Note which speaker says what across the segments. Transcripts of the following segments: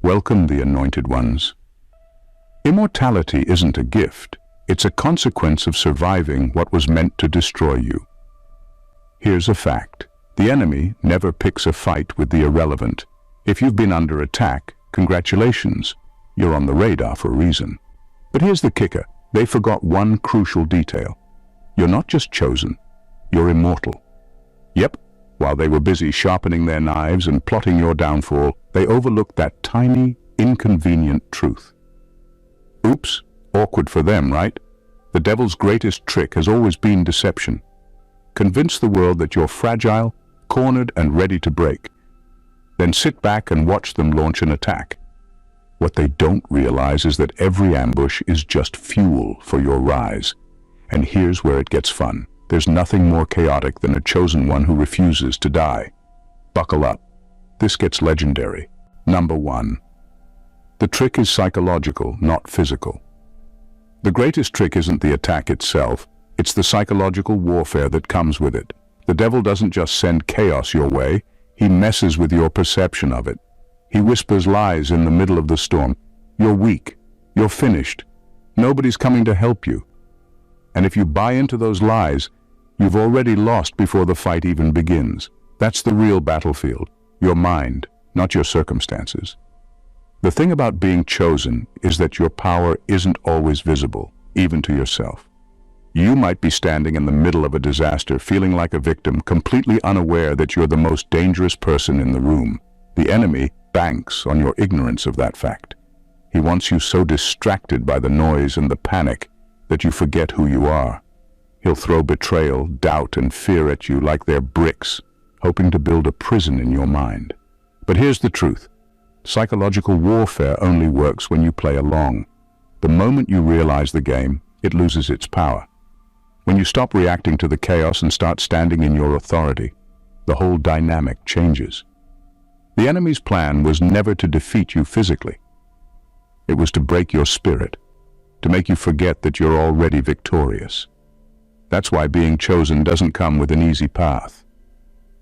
Speaker 1: Welcome, the anointed ones. Immortality isn't a gift. It's a consequence of surviving what was meant to destroy you. Here's a fact. The enemy never picks a fight with the irrelevant. If you've been under attack, congratulations. You're on the radar for a reason. But here's the kicker. They forgot one crucial detail. You're not just chosen. You're immortal. Yep. While they were busy sharpening their knives and plotting your downfall, they overlooked that tiny, inconvenient truth. Oops, awkward for them, right? The devil's greatest trick has always been deception. Convince the world that you're fragile, cornered, and ready to break. Then sit back and watch them launch an attack. What they don't realize is that every ambush is just fuel for your rise. And here's where it gets fun. There's nothing more chaotic than a chosen one who refuses to die. Buckle up. This gets legendary. Number 1. The trick is psychological, not physical. The greatest trick isn't the attack itself, it's the psychological warfare that comes with it. The devil doesn't just send chaos your way, he messes with your perception of it. He whispers lies in the middle of the storm. You're weak. You're finished. Nobody's coming to help you. And if you buy into those lies, you've already lost before the fight even begins. That's the real battlefield, your mind, not your circumstances. The thing about being chosen is that your power isn't always visible, even to yourself. You might be standing in the middle of a disaster, feeling like a victim, completely unaware that you're the most dangerous person in the room. The enemy banks on your ignorance of that fact. He wants you so distracted by the noise and the panic that you forget who you are. He'll throw betrayal, doubt, and fear at you like they're bricks, hoping to build a prison in your mind. But here's the truth. Psychological warfare only works when you play along. The moment you realize the game, it loses its power. When you stop reacting to the chaos and start standing in your authority, the whole dynamic changes. The enemy's plan was never to defeat you physically. It was to break your spirit, to make you forget that you're already victorious. That's why being chosen doesn't come with an easy path.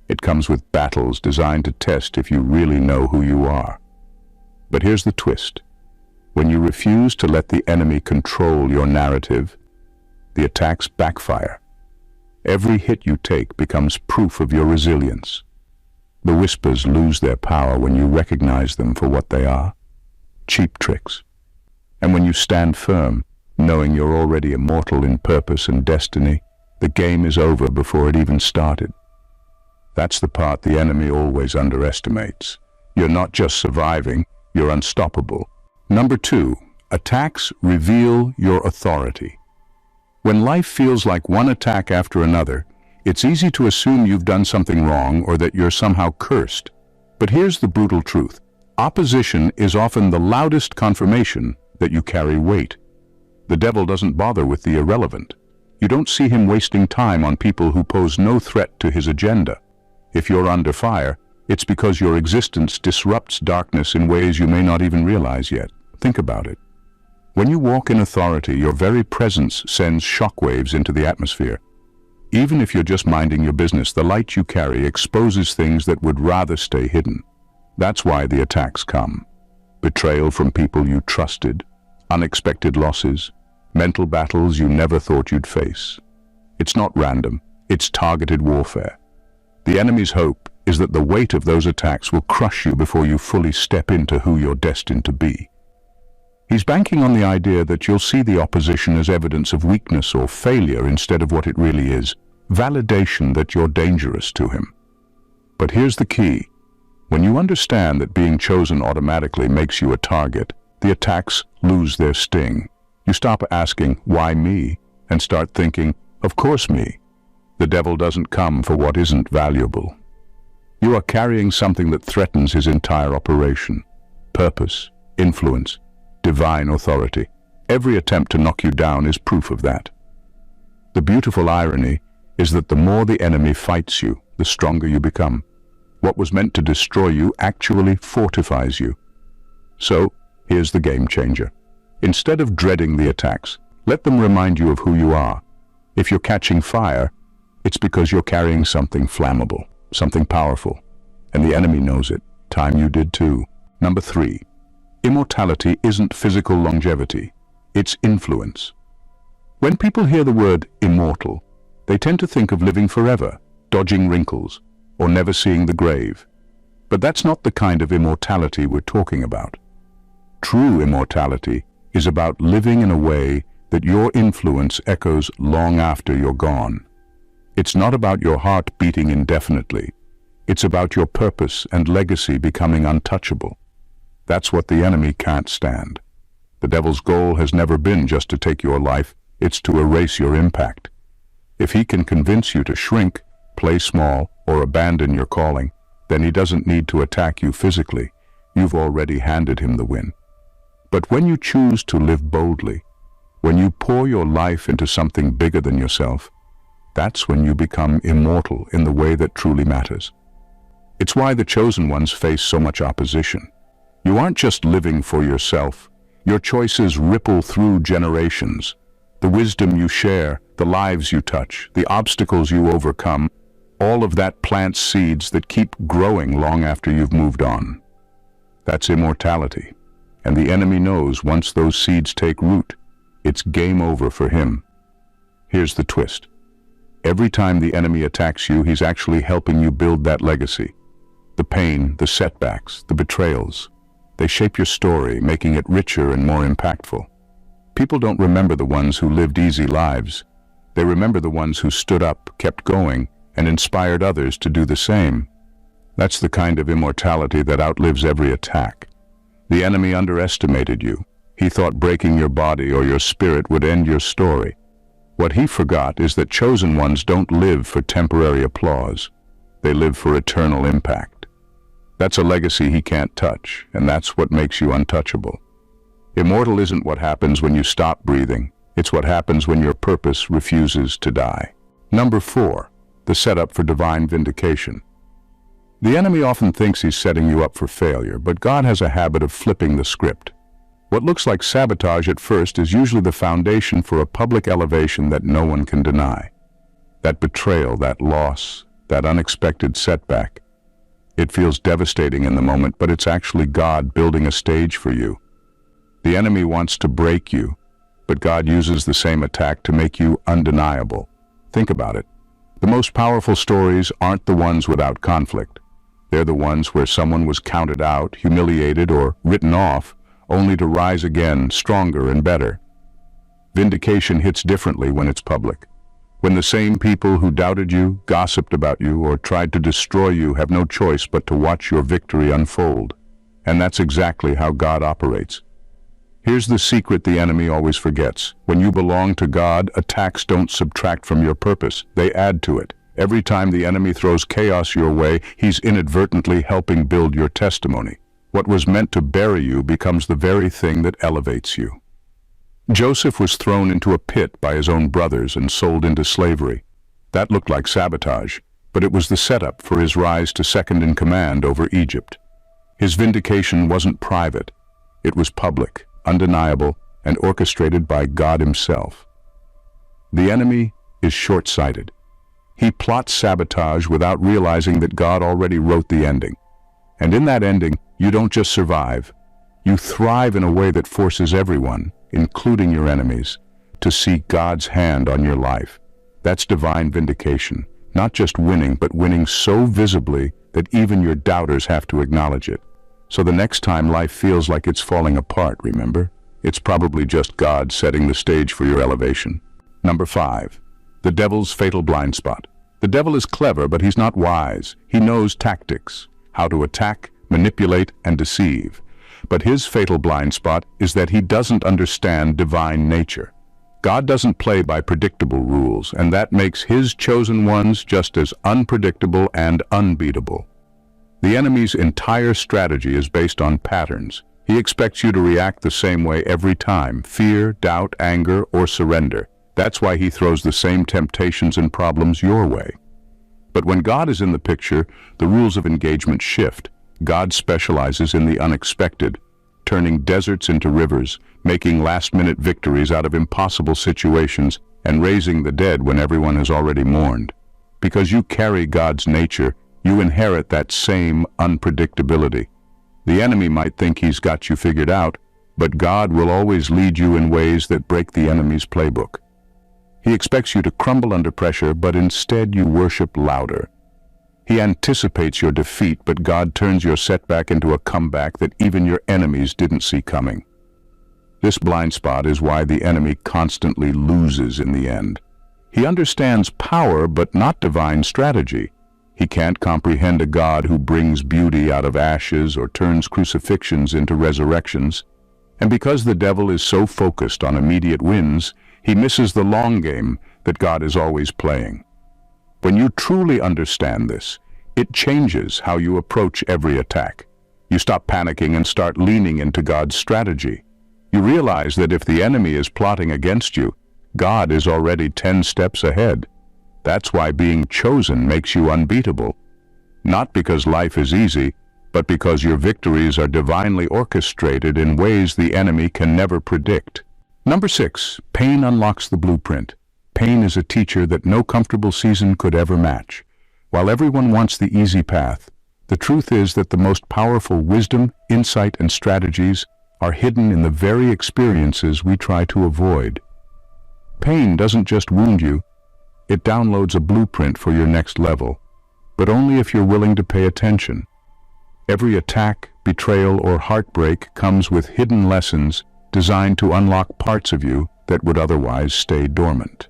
Speaker 1: It comes with battles designed to test if you really know who you are. But here's the twist. When you refuse to let the enemy control your narrative, the attacks backfire. Every hit you take becomes proof of your resilience. The whispers lose their power when you recognize them for what they are, cheap tricks. And when you stand firm, knowing you're already immortal in purpose and destiny, the game is over before it even started. That's the part the enemy always underestimates. You're not just surviving, you're unstoppable. Number 2, attacks reveal your authority. When life feels like one attack after another, it's easy to assume you've done something wrong or that you're somehow cursed. But here's the brutal truth. Opposition is often the loudest confirmation that you carry weight. The devil doesn't bother with the irrelevant. You don't see him wasting time on people who pose no threat to his agenda. If you're under fire, it's because your existence disrupts darkness in ways you may not even realize yet. Think about it. When you walk in authority, your very presence sends shockwaves into the atmosphere. Even if you're just minding your business, the light you carry exposes things that would rather stay hidden. That's why the attacks come. Betrayal from people you trusted, unexpected losses, mental battles you never thought you'd face. It's not random, it's targeted warfare. The enemy's hope is that the weight of those attacks will crush you before you fully step into who you're destined to be. He's banking on the idea that you'll see the opposition as evidence of weakness or failure instead of what it really is, validation that you're dangerous to him. But here's the key. When you understand that being chosen automatically makes you a target, the attacks lose their sting. You stop asking, why me? And start thinking, of course me. The devil doesn't come for what isn't valuable. You are carrying something that threatens his entire operation. Purpose, influence, divine authority. Every attempt to knock you down is proof of that. The beautiful irony is that the more the enemy fights you, the stronger you become. What was meant to destroy you actually fortifies you. So, here's the game changer. Instead of dreading the attacks, let them remind you of who you are. If you're catching fire, it's because you're carrying something flammable, something powerful. And the enemy knows it. Time you did too. Number 3. Immortality isn't physical longevity, it's influence. When people hear the word immortal, they tend to think of living forever, dodging wrinkles, or never seeing the grave. But that's not the kind of immortality we're talking about. True immortality is about living in a way that your influence echoes long after you're gone. It's not about your heart beating indefinitely. It's about your purpose and legacy becoming untouchable. That's what the enemy can't stand. The devil's goal has never been just to take your life, it's to erase your impact. If he can convince you to shrink, play small, or abandon your calling, then he doesn't need to attack you physically. You've already handed him the win. But when you choose to live boldly, when you pour your life into something bigger than yourself, that's when you become immortal in the way that truly matters. It's why the chosen ones face so much opposition. You aren't just living for yourself. Your choices ripple through generations. The wisdom you share, the lives you touch, the obstacles you overcome, all of that plants seeds that keep growing long after you've moved on. That's immortality. And the enemy knows once those seeds take root, it's game over for him. Here's the twist. Every time the enemy attacks you, he's actually helping you build that legacy. The pain, the setbacks, the betrayals, they shape your story, making it richer and more impactful. People don't remember the ones who lived easy lives. They remember the ones who stood up, kept going, and inspired others to do the same. That's the kind of immortality that outlives every attack. The enemy underestimated you. He thought breaking your body or your spirit would end your story. What he forgot is that chosen ones don't live for temporary applause. They live for eternal impact. That's a legacy he can't touch, and that's what makes you untouchable. Immortal isn't what happens when you stop breathing. It's what happens when your purpose refuses to die. Number 4, the setup for divine vindication. The enemy often thinks he's setting you up for failure, but God has a habit of flipping the script. What looks like sabotage at first is usually the foundation for a public elevation that no one can deny. That betrayal, that loss, that unexpected setback. It feels devastating in the moment, but it's actually God building a stage for you. The enemy wants to break you, but God uses the same attack to make you undeniable. Think about it. The most powerful stories aren't the ones without conflict. They're the ones where someone was counted out, humiliated, or written off, only to rise again, stronger and better. Vindication hits differently when it's public. When the same people who doubted you, gossiped about you, or tried to destroy you have no choice but to watch your victory unfold. And that's exactly how God operates. Here's the secret the enemy always forgets. When you belong to God, attacks don't subtract from your purpose, they add to it. Every time the enemy throws chaos your way, he's inadvertently helping build your testimony. What was meant to bury you becomes the very thing that elevates you. Joseph was thrown into a pit by his own brothers and sold into slavery. That looked like sabotage, but it was the setup for his rise to second in command over Egypt. His vindication wasn't private. It was public, undeniable, and orchestrated by God himself. The enemy is short-sighted. He plots sabotage without realizing that God already wrote the ending. And in that ending, you don't just survive. You thrive in a way that forces everyone, including your enemies, to see God's hand on your life. That's divine vindication. Not just winning, but winning so visibly that even your doubters have to acknowledge it. So the next time life feels like it's falling apart, remember? It's probably just God setting the stage for your elevation. Number 5, the devil's fatal blind spot. The devil is clever, but he's not wise. He knows tactics, how to attack, manipulate, and deceive. But his fatal blind spot is that he doesn't understand divine nature. God doesn't play by predictable rules, and that makes his chosen ones just as unpredictable and unbeatable. The enemy's entire strategy is based on patterns. He expects you to react the same way every time: fear, doubt, anger, or surrender. That's why he throws the same temptations and problems your way. But when God is in the picture, the rules of engagement shift. God specializes in the unexpected, turning deserts into rivers, making last-minute victories out of impossible situations, and raising the dead when everyone has already mourned. Because you carry God's nature, you inherit that same unpredictability. The enemy might think he's got you figured out, but God will always lead you in ways that break the enemy's playbook. He expects you to crumble under pressure, but instead you worship louder. He anticipates your defeat, but God turns your setback into a comeback that even your enemies didn't see coming. This blind spot is why the enemy constantly loses in the end. He understands power, but not divine strategy. He can't comprehend a God who brings beauty out of ashes or turns crucifixions into resurrections. And because the devil is so focused on immediate wins, he misses the long game that God is always playing. When you truly understand this, it changes how you approach every attack. You stop panicking and start leaning into God's strategy. You realize that if the enemy is plotting against you, God is already 10 steps ahead. That's why being chosen makes you unbeatable. Not because life is easy, but because your victories are divinely orchestrated in ways the enemy can never predict. Number 6, pain unlocks the blueprint. Pain is a teacher that no comfortable season could ever match. While everyone wants the easy path, the truth is that the most powerful wisdom, insight, and strategies are hidden in the very experiences we try to avoid. Pain doesn't just wound you, it downloads a blueprint for your next level, but only if you're willing to pay attention. Every attack, betrayal, or heartbreak comes with hidden lessons designed to unlock parts of you that would otherwise stay dormant.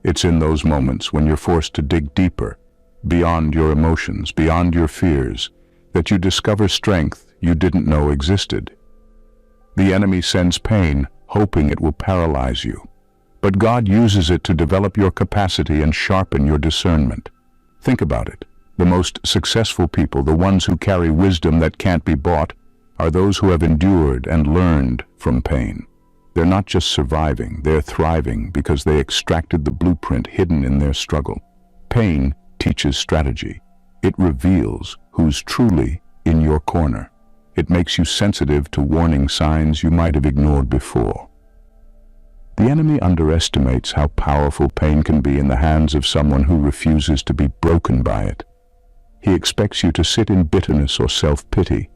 Speaker 1: It's in those moments when you're forced to dig deeper, beyond your emotions, beyond your fears, that you discover strength you didn't know existed. The enemy sends pain, hoping it will paralyze you. But God uses it to develop your capacity and sharpen your discernment. Think about it. The most successful people, the ones who carry wisdom that can't be bought, are those who have endured and learned from pain. They're not just surviving, they're thriving because they extracted the blueprint hidden in their struggle. Pain teaches strategy. It reveals who's truly in your corner. It makes you sensitive to warning signs you might have ignored before. The enemy underestimates how powerful pain can be in the hands of someone who refuses to be broken by it. He expects you to sit in bitterness or self-pity.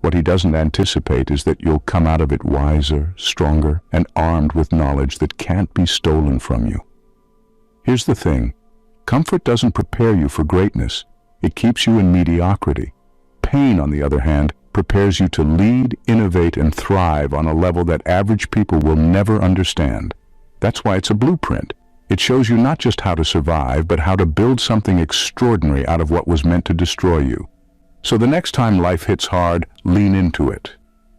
Speaker 1: What he doesn't anticipate is that you'll come out of it wiser, stronger, and armed with knowledge that can't be stolen from you. Here's the thing. Comfort doesn't prepare you for greatness. It keeps you in mediocrity. Pain, on the other hand, prepares you to lead, innovate, and thrive on a level that average people will never understand. That's why it's a blueprint. It shows you not just how to survive, but how to build something extraordinary out of what was meant to destroy you. So the next time life hits hard, lean into it.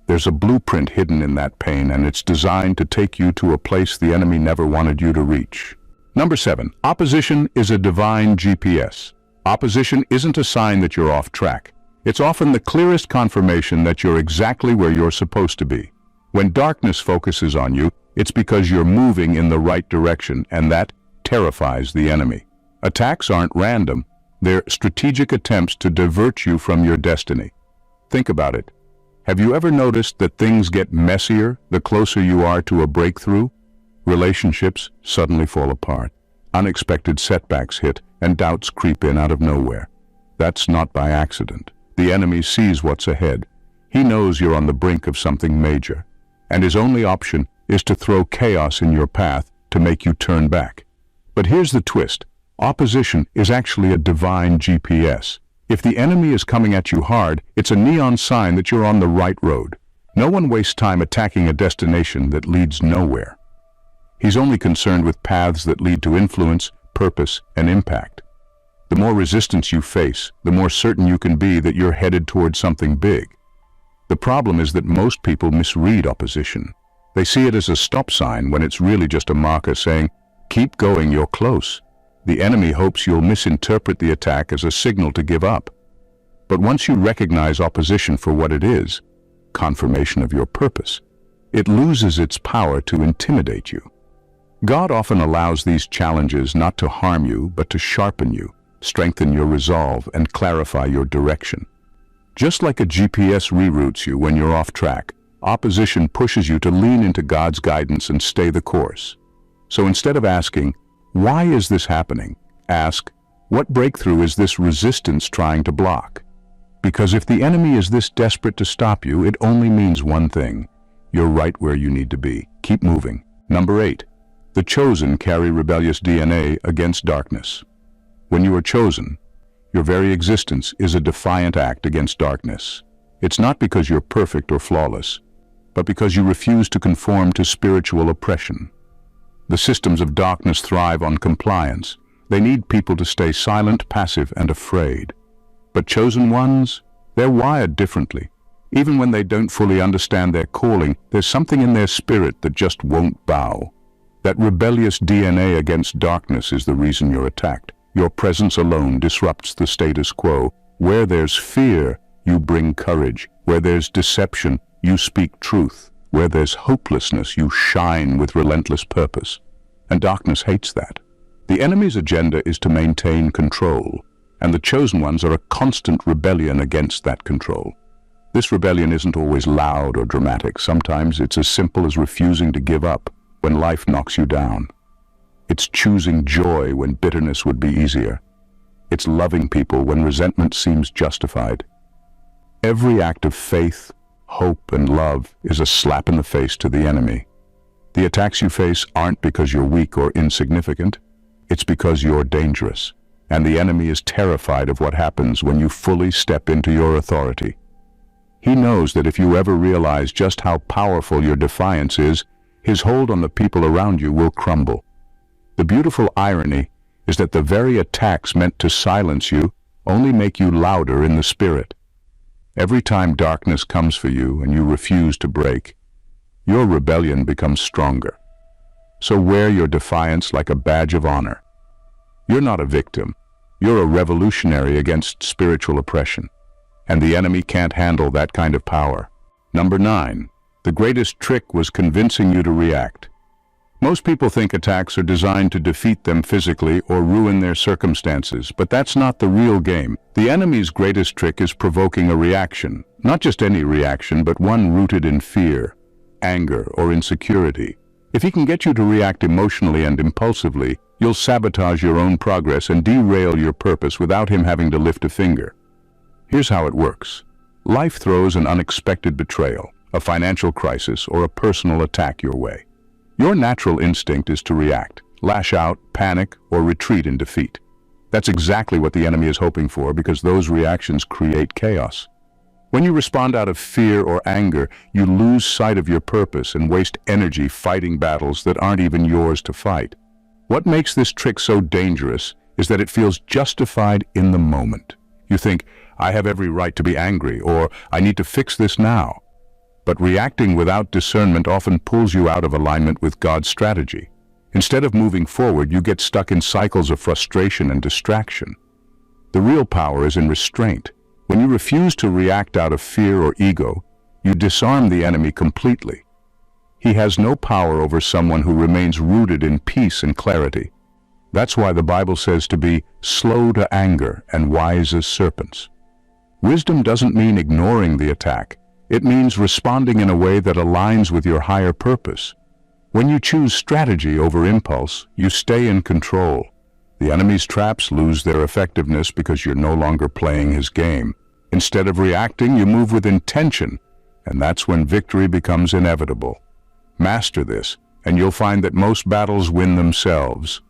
Speaker 1: There's a blueprint hidden in that pain, and it's designed to take you to a place the enemy never wanted you to reach. Number 7, opposition is a divine GPS. Opposition isn't a sign that you're off track. It's often the clearest confirmation that you're exactly where you're supposed to be. When darkness focuses on you, it's because you're moving in the right direction, and that terrifies the enemy. Attacks aren't random. They're strategic attempts to divert you from your destiny. Think about it. Have you ever noticed that things get messier the closer you are to a breakthrough? Relationships suddenly fall apart. Unexpected setbacks hit, and doubts creep in out of nowhere. That's not by accident. The enemy sees what's ahead. He knows you're on the brink of something major, and his only option is to throw chaos in your path to make you turn back. But here's the twist. Opposition is actually a divine GPS. If the enemy is coming at you hard, it's a neon sign that you're on the right road. No one wastes time attacking a destination that leads nowhere. He's only concerned with paths that lead to influence, purpose, and impact. The more resistance you face, the more certain you can be that you're headed towards something big. The problem is that most people misread opposition. They see it as a stop sign when it's really just a marker saying, "Keep going, you're close." The enemy hopes you'll misinterpret the attack as a signal to give up. But once you recognize opposition for what it is, confirmation of your purpose, it loses its power to intimidate you. God often allows these challenges not to harm you, but to sharpen you, strengthen your resolve, and clarify your direction. Just like a GPS reroutes you when you're off track, opposition pushes you to lean into God's guidance and stay the course. So instead of asking, "Why is this happening?" ask, "What breakthrough is this resistance trying to block?" Because if the enemy is this desperate to stop you, it only means one thing. You're right where you need to be. Keep moving. Number 8. The chosen carry rebellious DNA against darkness. When you are chosen, your very existence is a defiant act against darkness. It's not because you're perfect or flawless, but because you refuse to conform to spiritual oppression. The systems of darkness thrive on compliance. They need people to stay silent, passive, and afraid. But chosen ones, they're wired differently. Even when they don't fully understand their calling, there's something in their spirit that just won't bow. That rebellious DNA against darkness is the reason you're attacked. Your presence alone disrupts the status quo. Where there's fear, you bring courage. Where there's deception, you speak truth. Where there's hopelessness, you shine with relentless purpose. And darkness hates that. The enemy's agenda is to maintain control, and the chosen ones are a constant rebellion against that control. This rebellion isn't always loud or dramatic. Sometimes it's as simple as refusing to give up when life knocks you down. It's choosing joy when bitterness would be easier. It's loving people when resentment seems justified. Every act of faith, hope, and love is a slap in the face to the enemy. The attacks you face aren't because you're weak or insignificant. It's because you're dangerous, and the enemy is terrified of what happens when you fully step into your authority. He knows that if you ever realize just how powerful your defiance is, his hold on the people around you will crumble. The beautiful irony is that the very attacks meant to silence you only make you louder in the spirit. Every time darkness comes for you and you refuse to break, your rebellion becomes stronger. So wear your defiance like a badge of honor. You're not a victim. You're a revolutionary against spiritual oppression, and the enemy can't handle that kind of power. Number 9. The greatest trick was convincing you to react. Most people think attacks are designed to defeat them physically or ruin their circumstances, but that's not the real game. The enemy's greatest trick is provoking a reaction. Not just any reaction, but one rooted in fear, anger, or insecurity. If he can get you to react emotionally and impulsively, you'll sabotage your own progress and derail your purpose without him having to lift a finger. Here's how it works. Life throws an unexpected betrayal, a financial crisis, or a personal attack your way. Your natural instinct is to react, lash out, panic, or retreat in defeat. That's exactly what the enemy is hoping for, because those reactions create chaos. When you respond out of fear or anger, you lose sight of your purpose and waste energy fighting battles that aren't even yours to fight. What makes this trick so dangerous is that it feels justified in the moment. You think, I have every right to be angry, or I need to fix this now. But reacting without discernment often pulls you out of alignment with God's strategy. Instead of moving forward, you get stuck in cycles of frustration and distraction. The real power is in restraint. When you refuse to react out of fear or ego, you disarm the enemy completely. He has no power over someone who remains rooted in peace and clarity. That's why the Bible says to be slow to anger and wise as serpents. Wisdom doesn't mean ignoring the attack. It means responding in a way that aligns with your higher purpose. When you choose strategy over impulse, you stay in control. The enemy's traps lose their effectiveness because you're no longer playing his game. Instead of reacting, you move with intention, and that's when victory becomes inevitable. Master this, and you'll find that most battles win themselves.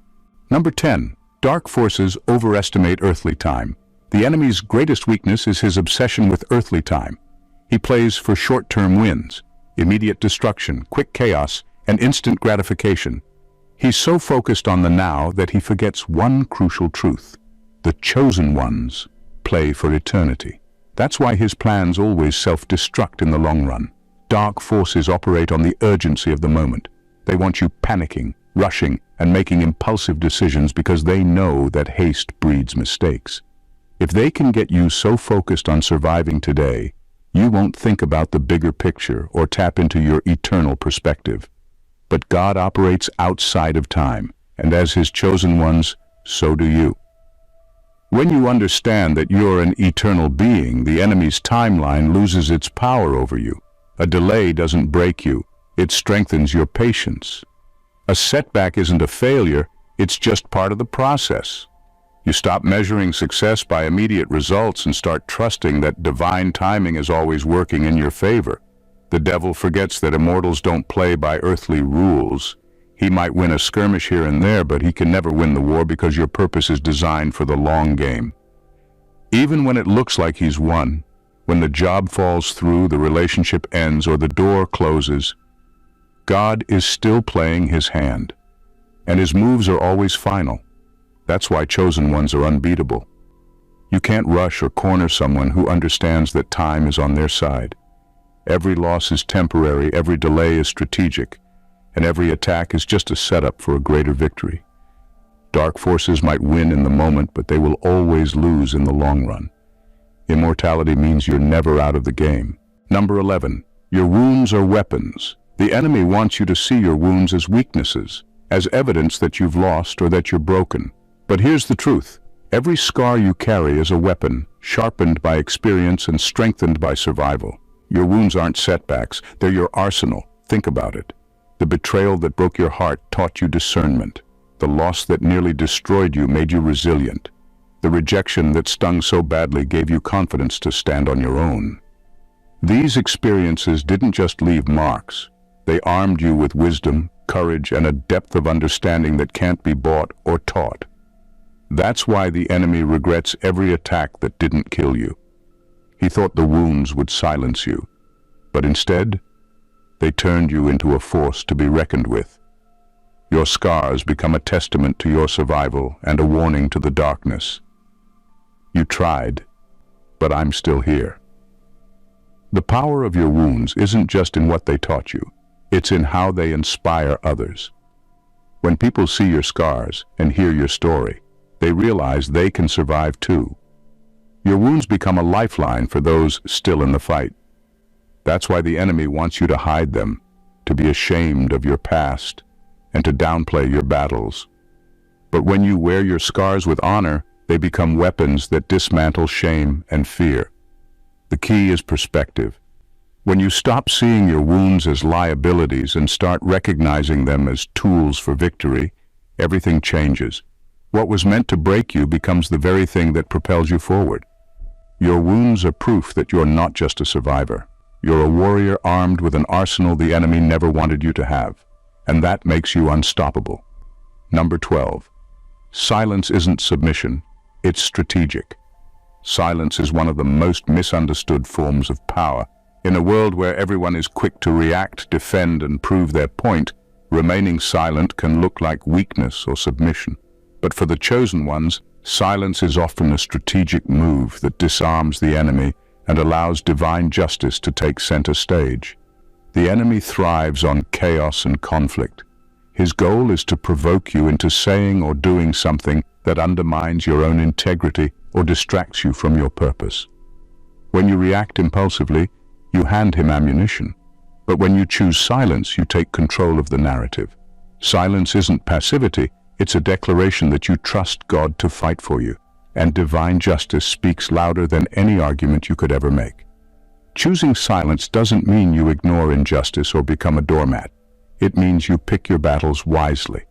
Speaker 1: Number 10. Dark forces overestimate earthly time. The enemy's greatest weakness is his obsession with earthly time. He plays for short-term wins, immediate destruction, quick chaos, and instant gratification. He's so focused on the now that he forgets one crucial truth. The chosen ones play for eternity. That's why his plans always self-destruct in the long run. Dark forces operate on the urgency of the moment. They want you panicking, rushing, and making impulsive decisions because they know that haste breeds mistakes. If they can get you so focused on surviving today, you won't think about the bigger picture or tap into your eternal perspective. But God operates outside of time, and as his chosen ones, so do you. When you understand that you're an eternal being, the enemy's timeline loses its power over you. A delay doesn't break you, it strengthens your patience. A setback isn't a failure, it's just part of the process. You stop measuring success by immediate results and start trusting that divine timing is always working in your favor. The devil forgets that immortals don't play by earthly rules. He might win a skirmish here and there, but he can never win the war because your purpose is designed for the long game. Even when it looks like he's won, when the job falls through, the relationship ends, or the door closes, God is still playing his hand, and his moves are always final. That's why chosen ones are unbeatable. You can't rush or corner someone who understands that time is on their side. Every loss is temporary, every delay is strategic, and every attack is just a setup for a greater victory. Dark forces might win in the moment, but they will always lose in the long run. Immortality means you're never out of the game. Number 11. Your wounds are weapons. The enemy wants you to see your wounds as weaknesses, as evidence that you've lost or that you're broken. But here's the truth. Every scar you carry is a weapon, sharpened by experience and strengthened by survival. Your wounds aren't setbacks, they're your arsenal. Think about it. The betrayal that broke your heart taught you discernment. The loss that nearly destroyed you made you resilient. The rejection that stung so badly gave you confidence to stand on your own. These experiences didn't just leave marks. They armed you with wisdom, courage, and a depth of understanding that can't be bought or taught. That's why the enemy regrets every attack that didn't kill you. He thought the wounds would silence you, but instead, they turned you into a force to be reckoned with. Your scars become a testament to your survival and a warning to the darkness. You tried, but I'm still here. The power of your wounds isn't just in what they taught you, it's in how they inspire others. When people see your scars and hear your story, they realize they can survive too. Your wounds become a lifeline for those still in the fight. That's why the enemy wants you to hide them, to be ashamed of your past, and to downplay your battles. But when you wear your scars with honor, they become weapons that dismantle shame and fear. The key is perspective. When you stop seeing your wounds as liabilities and start recognizing them as tools for victory, everything changes. What was meant to break you becomes the very thing that propels you forward. Your wounds are proof that you're not just a survivor. You're a warrior armed with an arsenal the enemy never wanted you to have, and that makes you unstoppable. Number 12. Silence isn't submission, it's strategic. Silence is one of the most misunderstood forms of power. In a world where everyone is quick to react, defend, and prove their point, remaining silent can look like weakness or submission. But for the chosen ones, silence is often a strategic move that disarms the enemy and allows divine justice to take center stage. The enemy thrives on chaos and conflict. His goal is to provoke you into saying or doing something that undermines your own integrity or distracts you from your purpose. When you react impulsively, you hand him ammunition. But when you choose silence, you take control of the narrative. Silence isn't passivity, it's a declaration that you trust God to fight for you, and divine justice speaks louder than any argument you could ever make. Choosing silence doesn't mean you ignore injustice or become a doormat. It means you pick your battles wisely.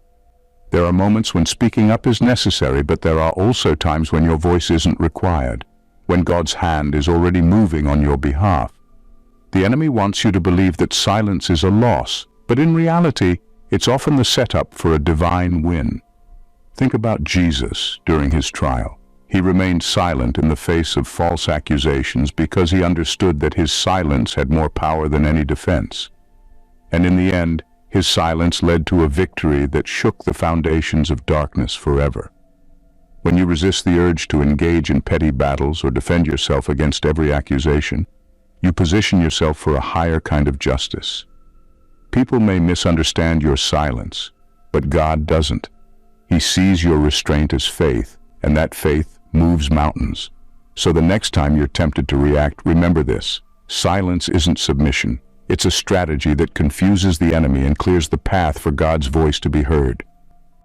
Speaker 1: There are moments when speaking up is necessary, but there are also times when your voice isn't required, when God's hand is already moving on your behalf. The enemy wants you to believe that silence is a loss, but in reality, it's often the setup for a divine win. Think about Jesus during his trial. He remained silent in the face of false accusations because he understood that his silence had more power than any defense. And in the end, his silence led to a victory that shook the foundations of darkness forever. When you resist the urge to engage in petty battles or defend yourself against every accusation, you position yourself for a higher kind of justice. People may misunderstand your silence, but God doesn't. He sees your restraint as faith, and that faith moves mountains. So the next time you're tempted to react, remember this: silence isn't submission. It's a strategy that confuses the enemy and clears the path for God's voice to be heard.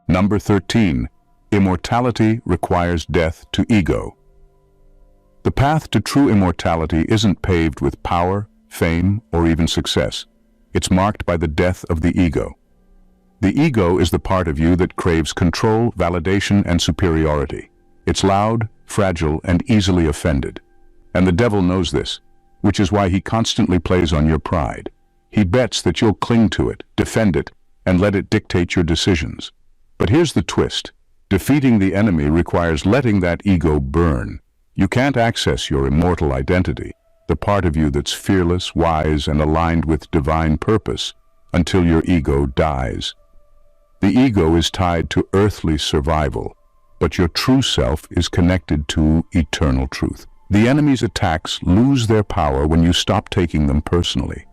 Speaker 1: Number 13. Immortality requires death to ego. The path to true immortality isn't paved with power, fame, or even success. It's marked by the death of the ego. The ego is the part of you that craves control, validation, and superiority. It's loud, fragile, and easily offended. And the devil knows this, which is why he constantly plays on your pride. He bets that you'll cling to it, defend it, and let it dictate your decisions. But here's the twist. Defeating the enemy requires letting that ego burn. You can't access your immortal identity, the part of you that's fearless, wise, and aligned with divine purpose, until your ego dies. The ego is tied to earthly survival, but your true self is connected to eternal truth. The enemy's attacks lose their power when you stop taking them personally.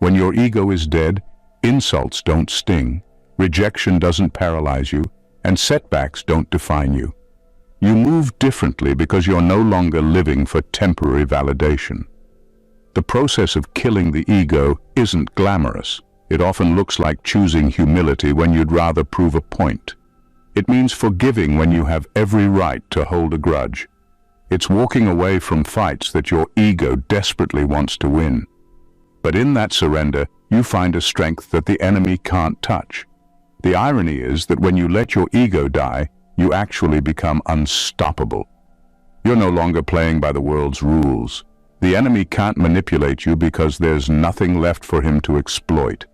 Speaker 1: When your ego is dead, insults don't sting, rejection doesn't paralyze you, and setbacks don't define you. You move differently because you're no longer living for temporary validation. The process of killing the ego isn't glamorous. It often looks like choosing humility when you'd rather prove a point. It means forgiving when you have every right to hold a grudge. It's walking away from fights that your ego desperately wants to win. But in that surrender, you find a strength that the enemy can't touch. The irony is that when you let your ego die, you actually become unstoppable. You're no longer playing by the world's rules. The enemy can't manipulate you because there's nothing left for him to exploit.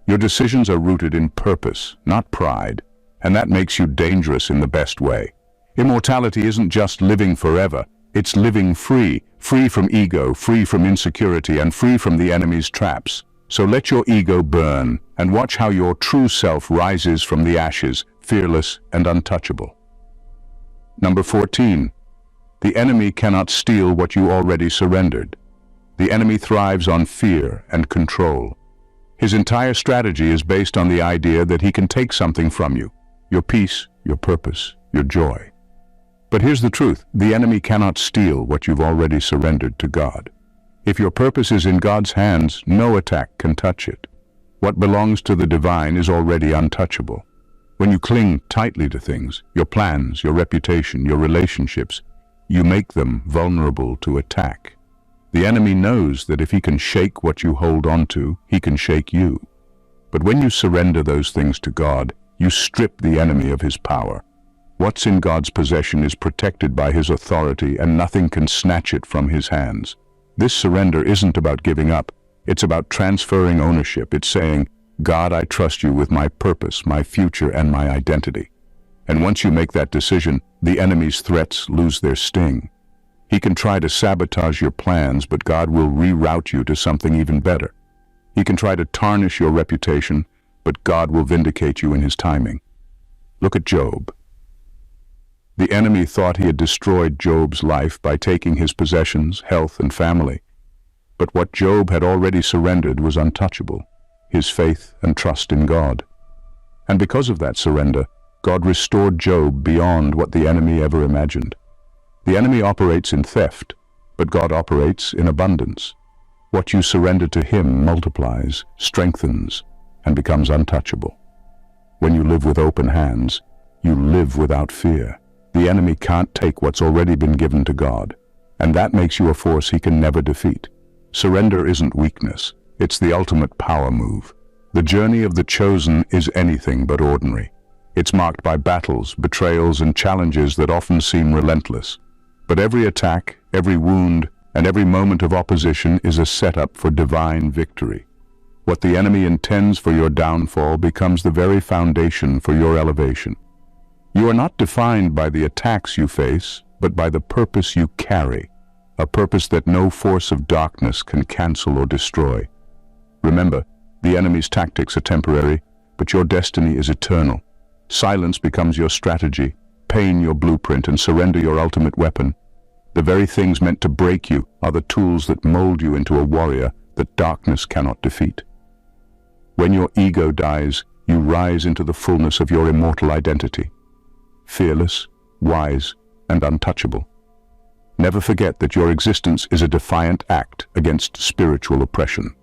Speaker 1: Your decisions are rooted in purpose, not pride, and that makes you dangerous in the best way. Immortality isn't just living forever, it's living free, free from ego, free from insecurity, and free from the enemy's traps. So let your ego burn, and watch how your true self rises from the ashes, fearless and untouchable. Number 14. The enemy cannot steal what you already surrendered. The enemy thrives on fear and control. His entire strategy is based on the idea that he can take something from you, your peace, your purpose, your joy. But here's the truth, the enemy cannot steal what you've already surrendered to God. If your purpose is in God's hands, no attack can touch it. What belongs to the divine is already untouchable. When you cling tightly to things, your plans, your reputation, your relationships, you make them vulnerable to attack. The enemy knows that if he can shake what you hold on to, he can shake you. But when you surrender those things to God, you strip the enemy of his power. What's in God's possession is protected by his authority, and nothing can snatch it from his hands. This surrender isn't about giving up. It's about transferring ownership. It's saying, God, I trust you with my purpose, my future, and my identity. And once you make that decision, the enemy's threats lose their sting. He can try to sabotage your plans, but God will reroute you to something even better. He can try to tarnish your reputation, but God will vindicate you in his timing. Look at Job. The enemy thought he had destroyed Job's life by taking his possessions, health, and family. But what Job had already surrendered was untouchable, his faith and trust in God. And because of that surrender, God restored Job beyond what the enemy ever imagined. The enemy operates in theft, but God operates in abundance. What you surrender to him multiplies, strengthens, and becomes untouchable. When you live with open hands, you live without fear. The enemy can't take what's already been given to God, and that makes you a force he can never defeat. Surrender isn't weakness, it's the ultimate power move. The journey of the chosen is anything but ordinary. It's marked by battles, betrayals, and challenges that often seem relentless. But every attack, every wound, and every moment of opposition is a setup for divine victory. What the enemy intends for your downfall becomes the very foundation for your elevation. You are not defined by the attacks you face, but by the purpose you carry, a purpose that no force of darkness can cancel or destroy. Remember, the enemy's tactics are temporary, but your destiny is eternal. Silence becomes your strategy, pain your blueprint, and surrender your ultimate weapon. The very things meant to break you are the tools that mold you into a warrior that darkness cannot defeat. When your ego dies, you rise into the fullness of your immortal identity. Fearless, wise, and untouchable. Never forget that your existence is a defiant act against spiritual oppression.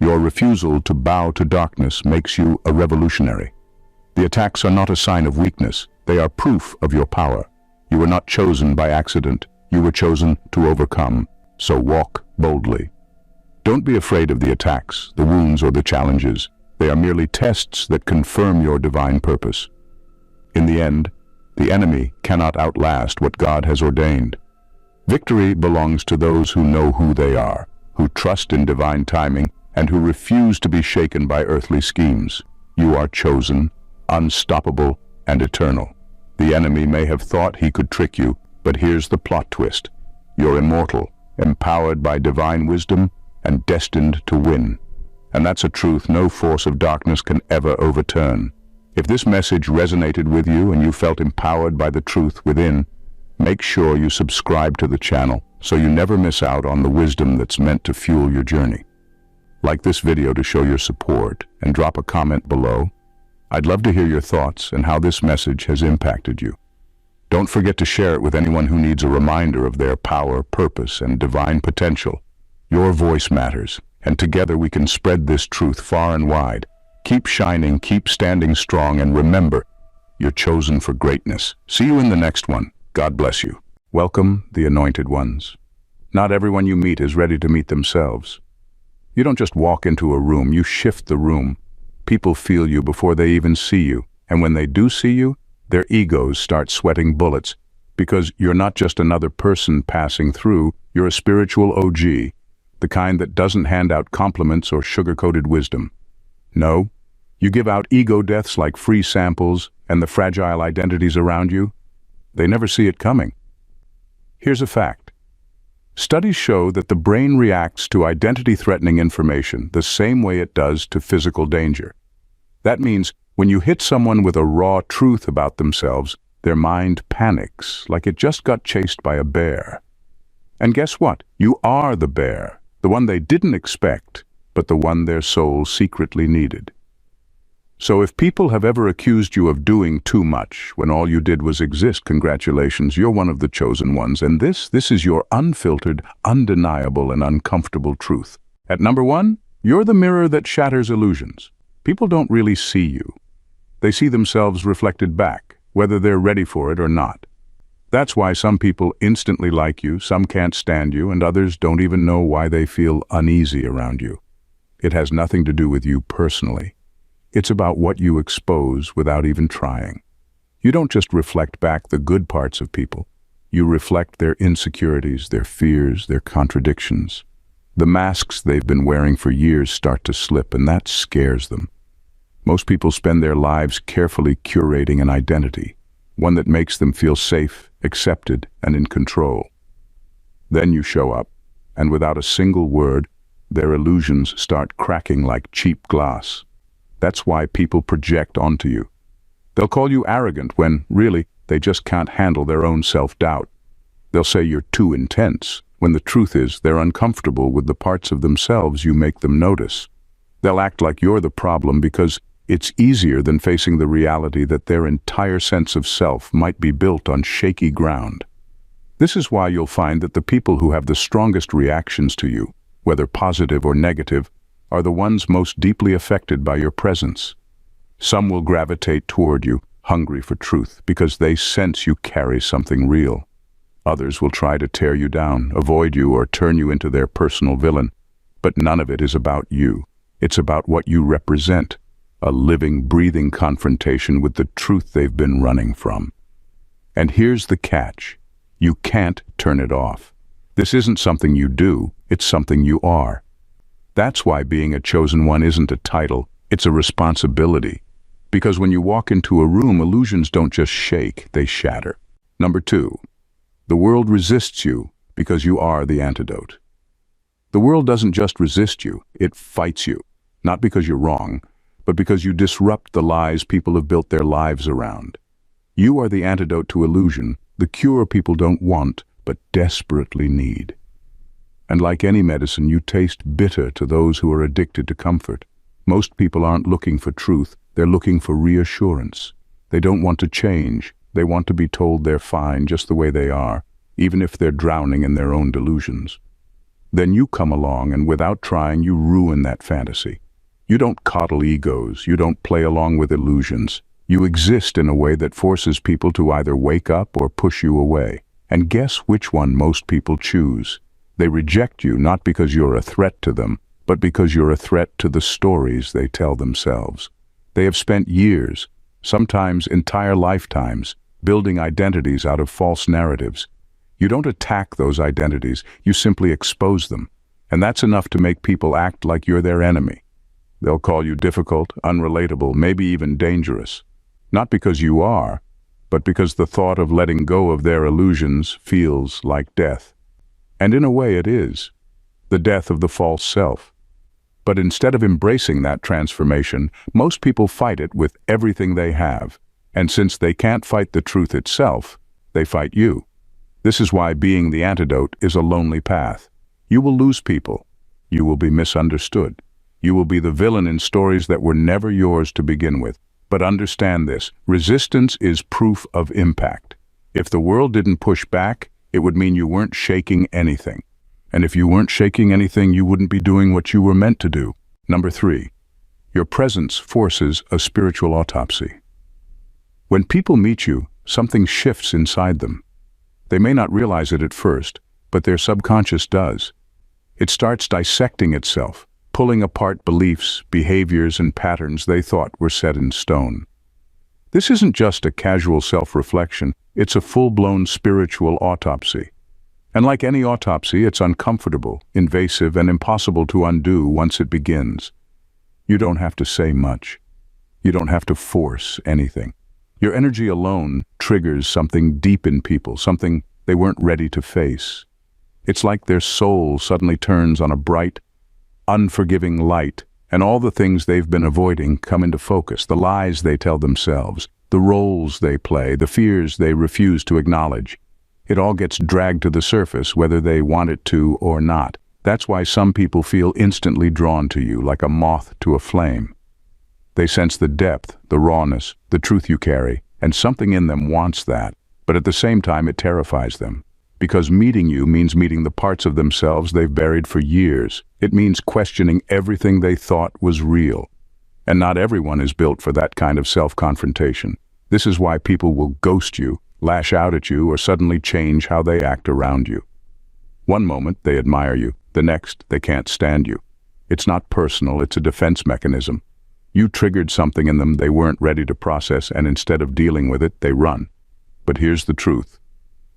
Speaker 1: Your refusal to bow to darkness makes you a revolutionary. The attacks are not a sign of weakness, they are proof of your power. You were not chosen by accident, you were chosen to overcome, so walk boldly. Don't be afraid of the attacks, the wounds, or the challenges. They are merely tests that confirm your divine purpose. In the end, The enemy cannot outlast what God has ordained. Victory belongs to those who know who they are, who trust in divine timing, and who refuse to be shaken by earthly schemes. You are chosen, unstoppable, and eternal. The enemy may have thought he could trick you, but here's the plot twist. You're immortal, empowered by divine wisdom, and destined to win. And that's a truth no force of darkness can ever overturn. If this message resonated with you and you felt empowered by the truth within, make sure you subscribe to the channel so you never miss out on the wisdom that's meant to fuel your journey. Like this video to show your support and drop a comment below. I'd love to hear your thoughts and how this message has impacted you. Don't forget to share it with anyone who needs a reminder of their power, purpose, and divine potential. Your voice matters, and together we can spread this truth far and wide. Keep shining, keep standing strong, and remember, you're chosen for greatness. See you in the next one. God bless you. Welcome, the anointed ones. Not everyone you meet is ready to meet themselves. You don't just walk into a room, you shift the room. People feel you before they even see you, and when they do see you, their egos start sweating bullets, because you're not just another person passing through, you're a spiritual OG, the kind that doesn't hand out compliments or sugar-coated wisdom. No, you give out ego deaths like free samples and the fragile identities around you. They never see it coming. Here's a fact. Studies show that the brain reacts to identity-threatening information the same way it does to physical danger. That means when you hit someone with a raw truth about themselves, their mind panics, like it just got chased by a bear. And guess what? You are the bear, the one they didn't expect, but the one their soul secretly needed. So if people have ever accused you of doing too much when all you did was exist, congratulations, you're one of the chosen ones, and this is your unfiltered, undeniable, and uncomfortable truth. At number 1, you're the mirror that shatters illusions. People don't really see you. They see themselves reflected back, whether they're ready for it or not. That's why some people instantly like you, some can't stand you, and others don't even know why they feel uneasy around you. It has nothing to do with you personally. It's about what you expose without even trying. You don't just reflect back the good parts of people. You reflect their insecurities, their fears, their contradictions. The masks they've been wearing for years start to slip, and that scares them. Most people spend their lives carefully curating an identity, one that makes them feel safe, accepted, and in control. Then you show up, and without a single word, their illusions start cracking like cheap glass. That's why people project onto you. They'll call you arrogant when, really, they just can't handle their own self-doubt. They'll say you're too intense, when the truth is they're uncomfortable with the parts of themselves you make them notice. They'll act like you're the problem because it's easier than facing the reality that their entire sense of self might be built on shaky ground. This is why you'll find that the people who have the strongest reactions to you, whether positive or negative, are the ones most deeply affected by your presence. Some will gravitate toward you, hungry for truth, because they sense you carry something real. Others will try to tear you down, avoid you, or turn you into their personal villain. But none of it is about you. It's about what you represent, a living, breathing confrontation with the truth they've been running from. And here's the catch. You can't turn it off. This isn't something you do, it's something you are. That's why being a chosen one isn't a title, it's a responsibility. Because when you walk into a room, illusions don't just shake, they shatter. Number 2, the world resists you because you are the antidote. The world doesn't just resist you, it fights you. Not because you're wrong, but because you disrupt the lies people have built their lives around. You are the antidote to illusion, the cure people don't want, but desperately need. And like any medicine, you taste bitter to those who are addicted to comfort. Most people aren't looking for truth, they're looking for reassurance. They don't want to change, they want to be told they're fine just the way they are, even if they're drowning in their own delusions. Then you come along and without trying, you ruin that fantasy. You don't coddle egos, you don't play along with illusions. You exist in a way that forces people to either wake up or push you away. And guess which one most people choose? They reject you not because you're a threat to them, but because you're a threat to the stories they tell themselves. They have spent years, sometimes entire lifetimes, building identities out of false narratives. You don't attack those identities, you simply expose them. And that's enough to make people act like you're their enemy. They'll call you difficult, unrelatable, maybe even dangerous. Not because you are, but because the thought of letting go of their illusions feels like death. And in a way it is, the death of the false self. But instead of embracing that transformation, most people fight it with everything they have. And since they can't fight the truth itself, they fight you. This is why being the antidote is a lonely path. You will lose people. You will be misunderstood. You will be the villain in stories that were never yours to begin with. But understand this, resistance is proof of impact. If the world didn't push back, it would mean you weren't shaking anything. And if you weren't shaking anything, you wouldn't be doing what you were meant to do. Number 3, your presence forces a spiritual autopsy. When people meet you, something shifts inside them. They may not realize it at first, but their subconscious does. It starts dissecting itself, pulling apart beliefs, behaviors, and patterns they thought were set in stone. This isn't just a casual self-reflection, it's a full-blown spiritual autopsy. And like any autopsy, it's uncomfortable, invasive, and impossible to undo once it begins. You don't have to say much. You don't have to force anything. Your energy alone triggers something deep in people, something they weren't ready to face. It's like their soul suddenly turns on a bright, unforgiving light, and all the things they've been avoiding come into focus, the lies they tell themselves, the roles they play, the fears they refuse to acknowledge. It all gets dragged to the surface, whether they want it to or not. That's why some people feel instantly drawn to you, like a moth to a flame. They sense the depth, the rawness, the truth you carry, and something in them wants that, but at the same time it terrifies them. Because meeting you means meeting the parts of themselves they've buried for years. It means questioning everything they thought was real. And not everyone is built for that kind of self-confrontation. This is why people will ghost you, lash out at you, or suddenly change how they act around you. One moment they admire you, the next they can't stand you. It's not personal, it's a defense mechanism. You triggered something in them they weren't ready to process, and instead of dealing with it, they run. But here's the truth.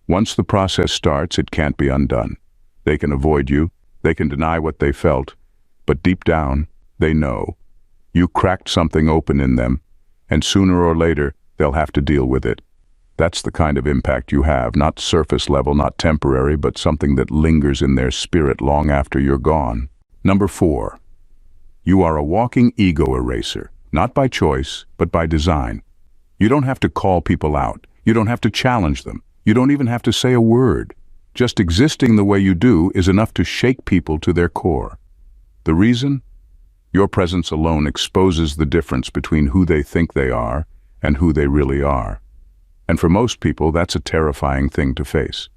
Speaker 1: Once the process starts, it can't be undone. They can avoid you, they can deny what they felt, but deep down, they know. You cracked something open in them, and sooner or later, they'll have to deal with it. That's the kind of impact you have, not surface level, not temporary, but something that lingers in their spirit long after you're gone. Number 4. You are a walking ego eraser, not by choice, but by design. You don't have to call people out. You don't have to challenge them. You don't even have to say a word. Just existing the way you do is enough to shake people to their core. The reason? Your presence alone exposes the difference between who they think they are and who they really are. And for most people, that's a terrifying thing to face.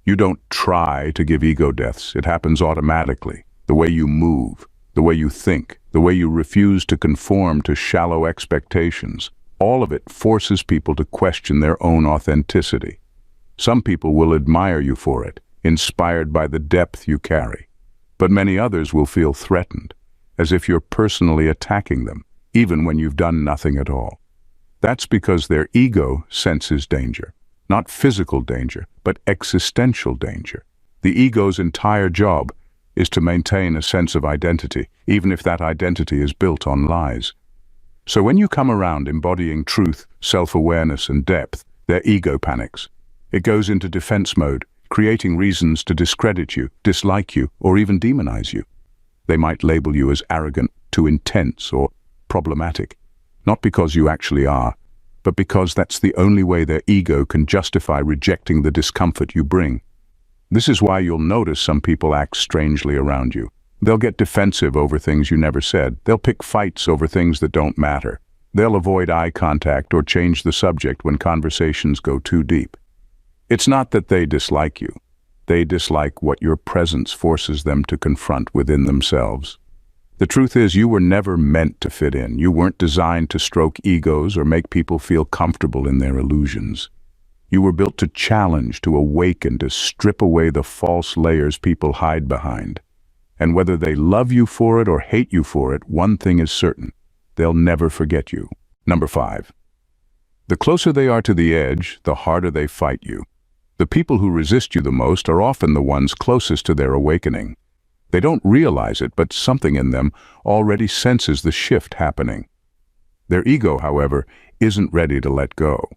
Speaker 1: You don't try to give ego deaths. It happens automatically. The way you move, the way you think, the way you refuse to conform to shallow expectations, all of it forces people to question their own authenticity. Some people will admire you for it, inspired by the depth you carry. But many others will feel threatened, as if you're personally attacking them, even when you've done nothing at all. That's because their ego senses danger. Not physical danger, but existential danger. The ego's entire job is to maintain a sense of identity, even if that identity is built on lies. So when you come around embodying truth, self-awareness, and depth, their ego panics. It goes into defense mode, creating reasons to discredit you, dislike you, or even demonize you. They might label you as arrogant, too intense, or problematic. Not because you actually are, but because that's the only way their ego can justify rejecting the discomfort you bring. This is why you'll notice some people act strangely around you. They'll get defensive over things you never said. They'll pick fights over things that don't matter. They'll avoid eye contact or change the subject when conversations go too deep. It's not that they dislike you. They dislike what your presence forces them to confront within themselves. The truth is, you were never meant to fit in. You weren't designed to stroke egos or make people feel comfortable in their illusions. You were built to challenge, to awaken, to strip away the false layers people hide behind. And whether they love you for it or hate you for it, one thing is certain: they'll never forget you. Number 5. The closer they are to the edge, the harder they fight you. The people who resist you the most are often the ones closest to their awakening. They don't realize it, but something in them already senses the shift happening. Their ego, however, isn't ready to let go.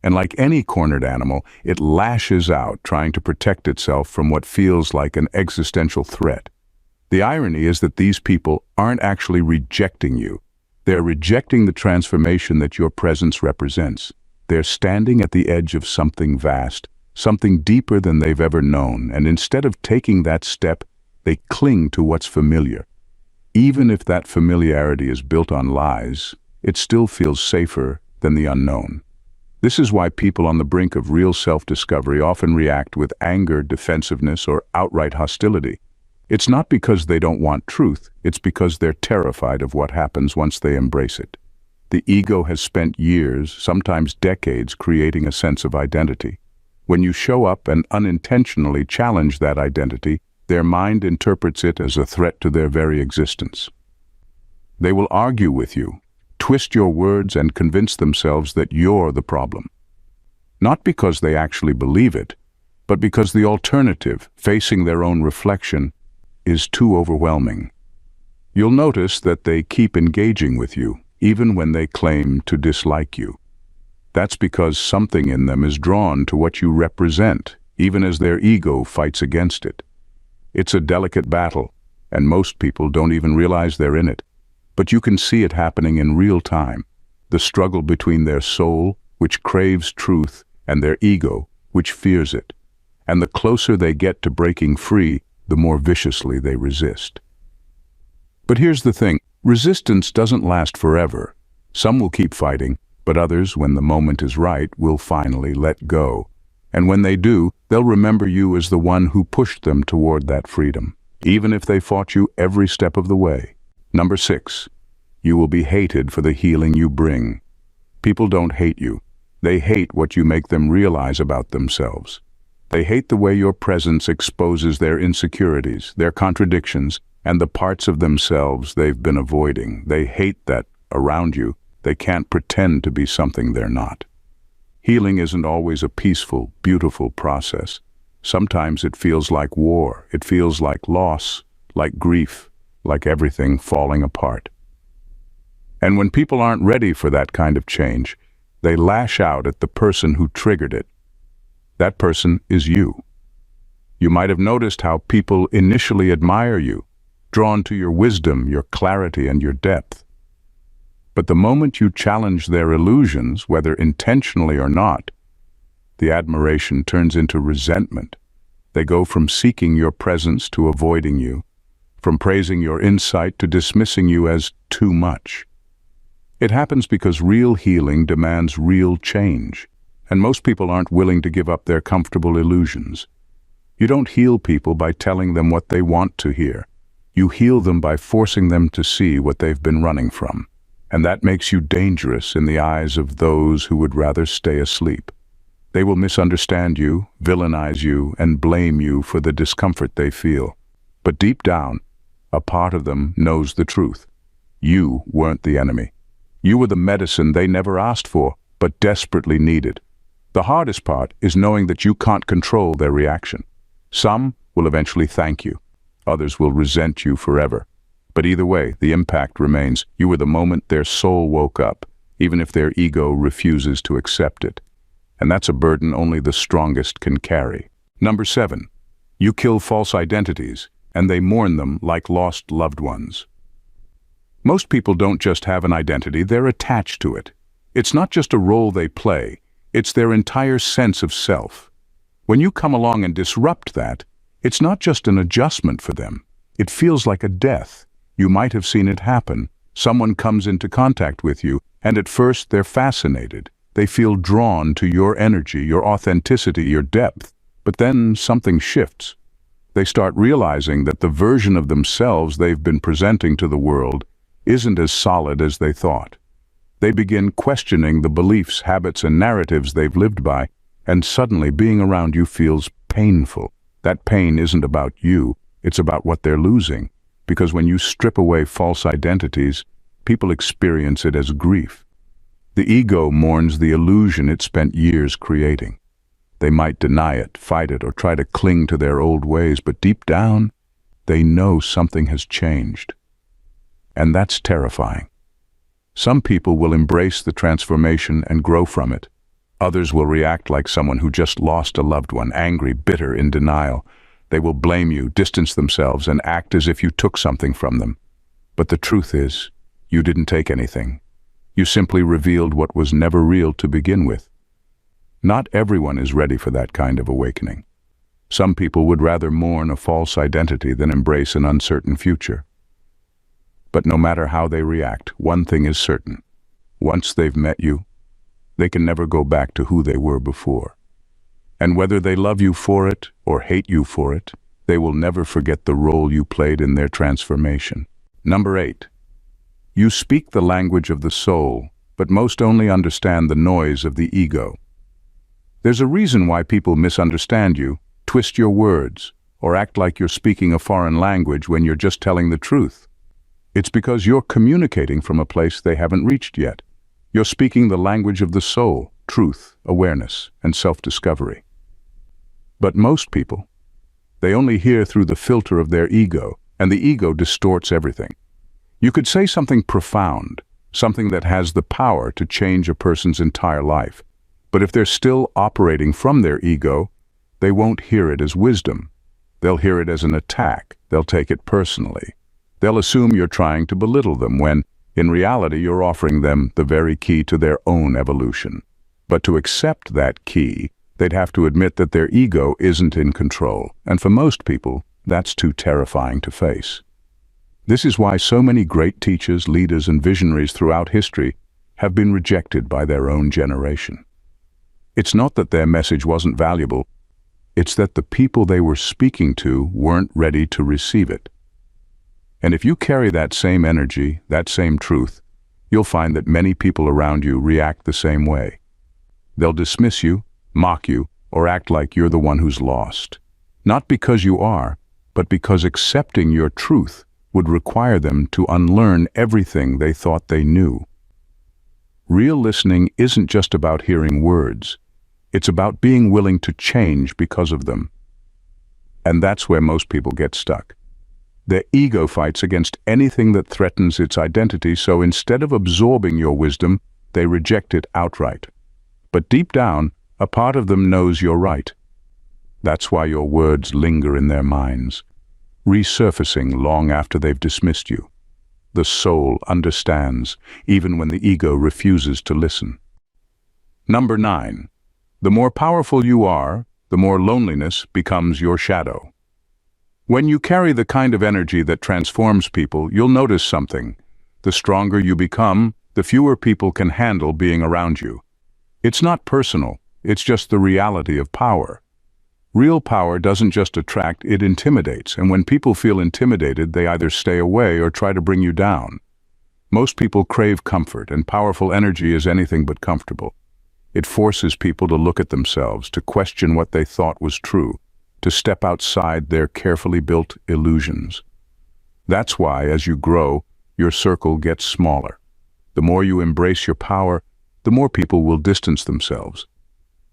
Speaker 1: And like any cornered animal, it lashes out, trying to protect itself from what feels like an existential threat. The irony is that these people aren't actually rejecting you. They're rejecting the transformation that your presence represents. They're standing at the edge of something vast, something deeper than they've ever known, and instead of taking that step, they cling to what's familiar. Even if that familiarity is built on lies, it still feels safer than the unknown. This is why people on the brink of real self-discovery often react with anger, defensiveness, or outright hostility. It's not because they don't want truth, it's because they're terrified of what happens once they embrace it. The ego has spent years, sometimes decades, creating a sense of identity. When you show up and unintentionally challenge that identity, their mind interprets it as a threat to their very existence. They will argue with you, twist your words, and convince themselves that you're the problem. Not because they actually believe it, but because the alternative, facing their own reflection, is too overwhelming. You'll notice that they keep engaging with you, even when they claim to dislike you. That's because something in them is drawn to what you represent, even as their ego fights against it. It's a delicate battle, and most people don't even realize they're in it. But you can see it happening in real time. The struggle between their soul, which craves truth, and their ego, which fears it. And the closer they get to breaking free, the more viciously they resist. But here's the thing, resistance doesn't last forever. Some will keep fighting, but others, when the moment is right, will finally let go. And when they do, they'll remember you as the one who pushed them toward that freedom, even if they fought you every step of the way. Number 6, you will be hated for the healing you bring. People don't hate you. They hate what you make them realize about themselves. They hate the way your presence exposes their insecurities, their contradictions, and the parts of themselves they've been avoiding. They hate that, around you, they can't pretend to be something they're not. Healing isn't always a peaceful, beautiful process. Sometimes it feels like war. It feels like loss, like grief, like everything falling apart. And when people aren't ready for that kind of change, they lash out at the person who triggered it. That person is you. You might have noticed how people initially admire you, drawn to your wisdom, your clarity, and your depth. But the moment you challenge their illusions, whether intentionally or not, the admiration turns into resentment. They go from seeking your presence to avoiding you, from praising your insight to dismissing you as too much. It happens because real healing demands real change. And most people aren't willing to give up their comfortable illusions. You don't heal people by telling them what they want to hear. You heal them by forcing them to see what they've been running from. And that makes you dangerous in the eyes of those who would rather stay asleep. They will misunderstand you, villainize you, and blame you for the discomfort they feel. But deep down, a part of them knows the truth. You weren't the enemy. You were the medicine they never asked for, but desperately needed. The hardest part is knowing that you can't control their reaction. Some will eventually thank you. Others will resent you forever. But either way, the impact remains. You were the moment their soul woke up, even if their ego refuses to accept it. And that's a burden only the strongest can carry. Number 7, you kill false identities, and they mourn them like lost loved ones. Most people don't just have an identity, they're attached to it. It's not just a role they play. It's their entire sense of self. When you come along and disrupt that, it's not just an adjustment for them. It feels like a death. You might have seen it happen. Someone comes into contact with you, and at first they're fascinated. They feel drawn to your energy, your authenticity, your depth. But then something shifts. They start realizing that the version of themselves they've been presenting to the world isn't as solid as they thought. They begin questioning the beliefs, habits, and narratives they've lived by, and suddenly being around you feels painful. That pain isn't about you, it's about what they're losing. Because when you strip away false identities, people experience it as grief. The ego mourns the illusion it spent years creating. They might deny it, fight it, or try to cling to their old ways, but deep down, they know something has changed. And that's terrifying. Some people will embrace the transformation and grow from it. Others will react like someone who just lost a loved one, angry, bitter, in denial. They will blame you, distance themselves, and act as if you took something from them. But the truth is, you didn't take anything. You simply revealed what was never real to begin with. Not everyone is ready for that kind of awakening. Some people would rather mourn a false identity than embrace an uncertain future. But no matter how they react, one thing is certain. Once they've met you, they can never go back to who they were before. And whether they love you for it or hate you for it, they will never forget the role you played in their transformation. Number 8. You speak the language of the soul, but most only understand the noise of the ego. There's a reason why people misunderstand you, twist your words, or act like you're speaking a foreign language when you're just telling the truth. It's because you're communicating from a place they haven't reached yet. You're speaking the language of the soul, truth, awareness, and self-discovery. But most people, they only hear through the filter of their ego, and the ego distorts everything. You could say something profound, something that has the power to change a person's entire life. But if they're still operating from their ego, they won't hear it as wisdom. They'll hear it as an attack. They'll take it personally. They'll assume you're trying to belittle them when, in reality, you're offering them the very key to their own evolution. But to accept that key, they'd have to admit that their ego isn't in control. And for most people, that's too terrifying to face. This is why so many great teachers, leaders, and visionaries throughout history have been rejected by their own generation. It's not that their message wasn't valuable, it's that the people they were speaking to weren't ready to receive it. And if you carry that same energy, that same truth, you'll find that many people around you react the same way. They'll dismiss you, mock you, or act like you're the one who's lost. Not because you are, but because accepting your truth would require them to unlearn everything they thought they knew. Real listening isn't just about hearing words. It's about being willing to change because of them. And that's where most people get stuck. Their ego fights against anything that threatens its identity, so instead of absorbing your wisdom, they reject it outright. But deep down, a part of them knows you're right. That's why your words linger in their minds, resurfacing long after they've dismissed you. The soul understands, even when the ego refuses to listen. Number 9. The more powerful you are, the more loneliness becomes your shadow. When you carry the kind of energy that transforms people, you'll notice something. The stronger you become, the fewer people can handle being around you. It's not personal, it's just the reality of power. Real power doesn't just attract, it intimidates, and when people feel intimidated, they either stay away or try to bring you down. Most people crave comfort, and powerful energy is anything but comfortable. It forces people to look at themselves, to question what they thought was true, to step outside their carefully built illusions. That's why, as you grow, your circle gets smaller. The more you embrace your power, the more people will distance themselves.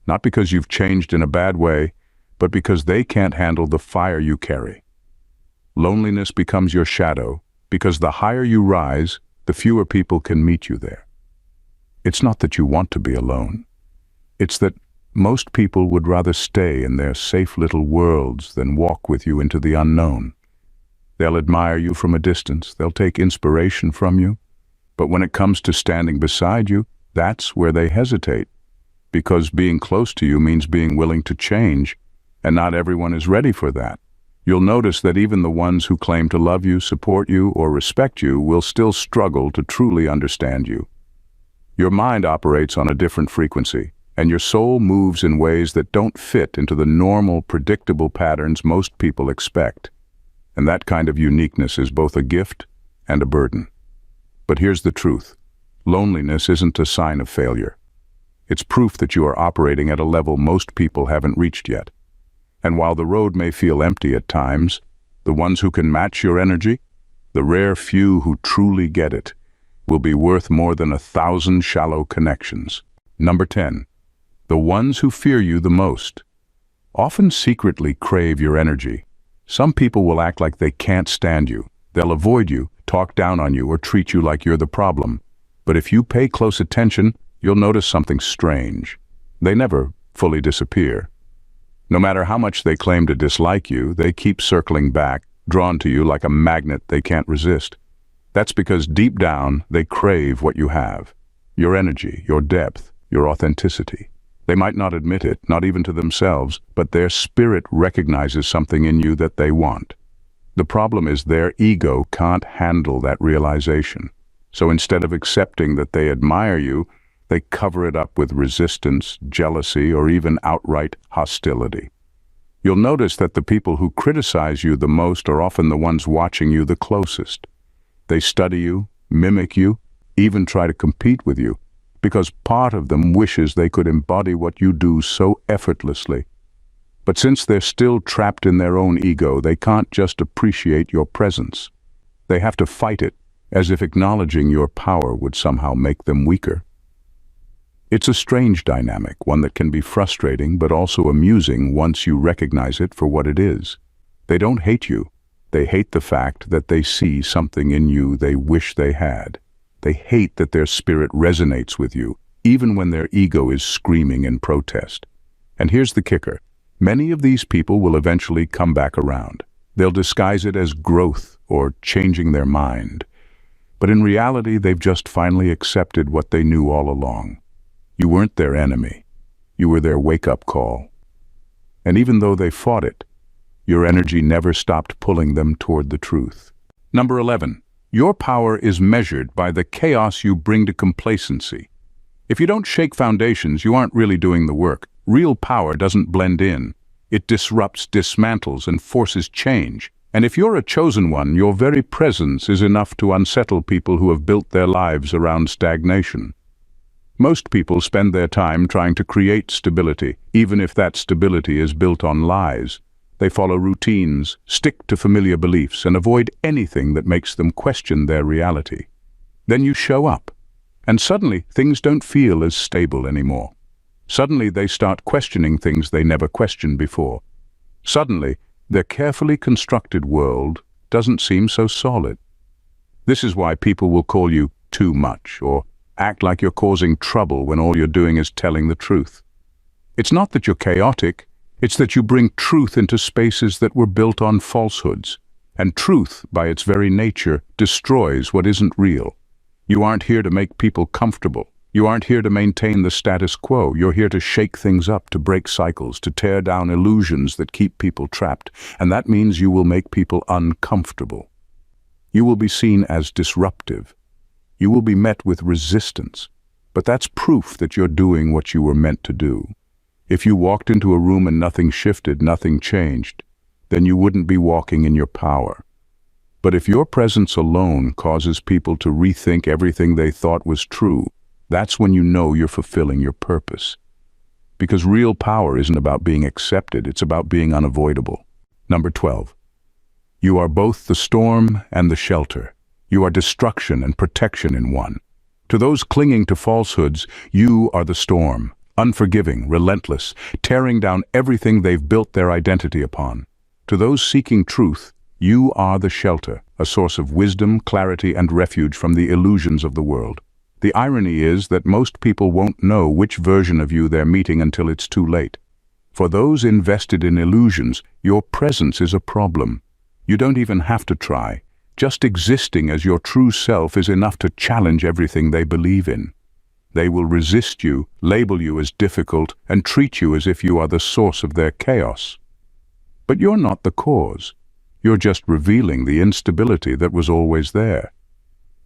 Speaker 1: Not because you've changed in a bad way, but because they can't handle the fire you carry. Loneliness becomes your shadow, because the higher you rise, the fewer people can meet you there. It's not that you want to be alone. It's that most people would rather stay in their safe little worlds than walk with you into the unknown. They'll admire you from a distance, they'll take inspiration from you, but when it comes to standing beside you, that's where they hesitate. Because being close to you means being willing to change, and not everyone is ready for that. You'll notice that even the ones who claim to love you, support you, or respect you will still struggle to truly understand you. Your mind operates on a different frequency, and your soul moves in ways that don't fit into the normal, predictable patterns most people expect. And that kind of uniqueness is both a gift and a burden. But here's the truth. Loneliness isn't a sign of failure. It's proof that you are operating at a level most people haven't reached yet. And while the road may feel empty at times, the ones who can match your energy, the rare few who truly get it, will be worth more than 1,000 shallow connections. Number 10. The ones who fear you the most often secretly crave your energy. Some people will act like they can't stand you. They'll avoid you, talk down on you, or treat you like you're the problem. But if you pay close attention, you'll notice something strange. They never fully disappear. No matter how much they claim to dislike you, they keep circling back, drawn to you like a magnet they can't resist. That's because deep down, they crave what you have. Your energy, your depth, your authenticity. They might not admit it, not even to themselves, but their spirit recognizes something in you that they want. The problem is their ego can't handle that realization. So instead of accepting that they admire you, they cover it up with resistance, jealousy, or even outright hostility. You'll notice that the people who criticize you the most are often the ones watching you the closest. They study you, mimic you, even try to compete with you, because part of them wishes they could embody what you do so effortlessly. But since they're still trapped in their own ego, they can't just appreciate your presence. They have to fight it, as if acknowledging your power would somehow make them weaker. It's a strange dynamic, one that can be frustrating but also amusing once you recognize it for what it is. They don't hate you. They hate the fact that they see something in you they wish they had. They hate that their spirit resonates with you, even when their ego is screaming in protest. And here's the kicker. Many of these people will eventually come back around. They'll disguise it as growth or changing their mind. But in reality, they've just finally accepted what they knew all along. You weren't their enemy. You were their wake-up call. And even though they fought it, your energy never stopped pulling them toward the truth. Number 11. Your power is measured by the chaos you bring to complacency. If you don't shake foundations, you aren't really doing the work. Real power doesn't blend in. It disrupts, dismantles, and forces change. And if you're a chosen one, your very presence is enough to unsettle people who have built their lives around stagnation. Most people spend their time trying to create stability, even if that stability is built on lies. They follow routines, stick to familiar beliefs, and avoid anything that makes them question their reality. Then you show up, and suddenly things don't feel as stable anymore. Suddenly they start questioning things they never questioned before. Suddenly, their carefully constructed world doesn't seem so solid. This is why people will call you too much, or act like you're causing trouble when all you're doing is telling the truth. It's not that you're chaotic, it's that you bring truth into spaces that were built on falsehoods. And truth, by its very nature, destroys what isn't real. You aren't here to make people comfortable. You aren't here to maintain the status quo. You're here to shake things up, to break cycles, to tear down illusions that keep people trapped. And that means you will make people uncomfortable. You will be seen as disruptive. You will be met with resistance. But that's proof that you're doing what you were meant to do. If you walked into a room and nothing shifted, nothing changed, then you wouldn't be walking in your power. But if your presence alone causes people to rethink everything they thought was true, that's when you know you're fulfilling your purpose. Because real power isn't about being accepted, it's about being unavoidable. Number 12. You are both the storm and the shelter. You are destruction and protection in one. To those clinging to falsehoods, you are the storm, unforgiving, relentless, tearing down everything they've built their identity upon. To those seeking truth, you are the shelter, a source of wisdom, clarity, and refuge from the illusions of the world. The irony is that most people won't know which version of you they're meeting until it's too late. For those invested in illusions, your presence is a problem. You don't even have to try. Just existing as your true self is enough to challenge everything they believe in. They will resist you, label you as difficult, and treat you as if you are the source of their chaos. But you're not the cause. You're just revealing the instability that was always there.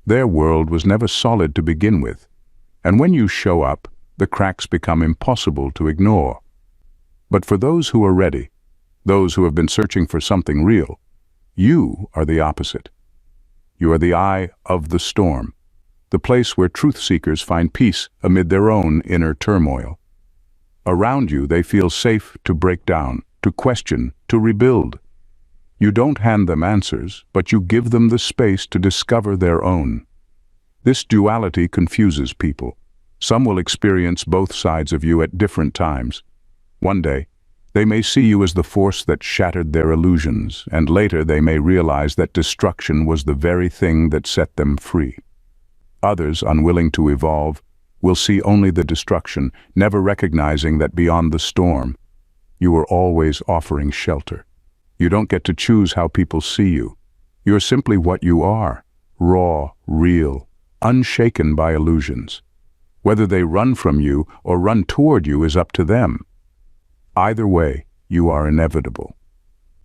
Speaker 1: Their world was never solid to begin with, and when you show up, the cracks become impossible to ignore. But for those who are ready, those who have been searching for something real, you are the opposite. You are the eye of the storm, the place where truth seekers find peace amid their own inner turmoil. Around you, they feel safe to break down, to question, to rebuild. You don't hand them answers, but you give them the space to discover their own. This duality confuses people. Some will experience both sides of you at different times. One day, they may see you as the force that shattered their illusions, and later they may realize that destruction was the very thing that set them free. Others, unwilling to evolve, will see only the destruction, never recognizing that beyond the storm, you are always offering shelter. You don't get to choose how people see you. You're simply what you are, raw, real, unshaken by illusions. Whether they run from you or run toward you is up to them. Either way, you are inevitable.